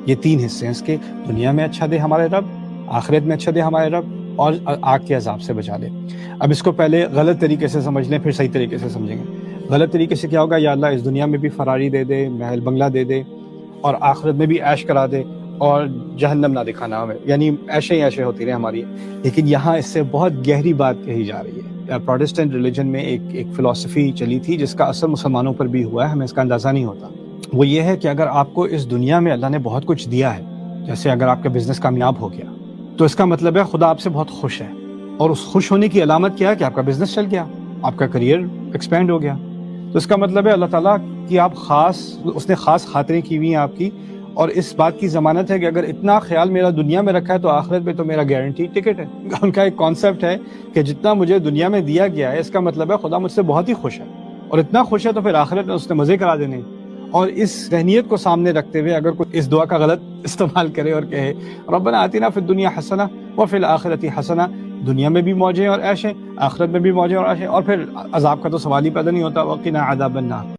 یہ تین حصے ہیں اس کے، دنیا میں اچھا دے ہمارے رب، آخرت میں اچھا دے ہمارے رب، اور آگ کے عذاب سے بچا لے۔ اب اس کو پہلے غلط طریقے سے سمجھ لیں، پھر صحیح طریقے سے سمجھیں گے۔ غلط طریقے سے کیا ہوگا؟ یا اللہ اس دنیا میں بھی فراری دے دے، محل بنگلہ دے دے، اور آخرت میں بھی عیش کرا دے، اور جہنم نہ دکھانا ہمیں، یعنی ایشے ہی ایشے ہوتی رہے ہماری۔ لیکن یہاں اس سے بہت گہری بات کہی جا رہی ہے۔ پروٹسٹنٹ ریلیجن میں ایک فلسفی چلی تھی جس کا اثر مسلمانوں پر بھی ہوا ہے، ہمیں اس کا اندازہ نہیں ہوتا۔ وہ یہ ہے کہ اگر آپ کو اس دنیا میں اللہ نے بہت کچھ دیا ہے، جیسے اگر آپ کا بزنس کامیاب ہو گیا، تو اس کا مطلب ہے خدا آپ سے بہت خوش ہے، اور اس خوش ہونے کی علامت کیا ہے؟ کہ آپ کا بزنس چل گیا، آپ کا کریئر ایکسپینڈ ہو گیا۔ تو اس کا مطلب ہے اللہ تعالیٰ کی آپ اس نے خاص خاطریں کی ہوئی ہیں آپ کی، اور اس بات کی ضمانت ہے کہ اگر اتنا خیال میرا دنیا میں رکھا ہے تو آخرت میں تو میرا گارنٹی ٹکٹ ہے۔ ان کا ایک کانسیپٹ ہے کہ جتنا مجھے دنیا میں دیا گیا ہے، اس کا مطلب ہے خدا مجھ سے بہت ہی خوش ہے، اور اتنا خوش ہے تو پھر آخرت میں اس نے مزے کرا دینے۔ اور اس ذہنیت کو سامنے رکھتے ہوئے اگر کوئی اس دعا کا غلط استعمال کرے اور کہے ربنا آتنا فی الدنیا حسنہ وفی الآخرۃ حسنہ، دنیا میں بھی موجیں اور عیشیں، آخرت میں بھی موجیں اور عیشیں، اور پھر عذاب کا تو سوال ہی پیدا نہیں ہوتا، وقنا عذاب النار۔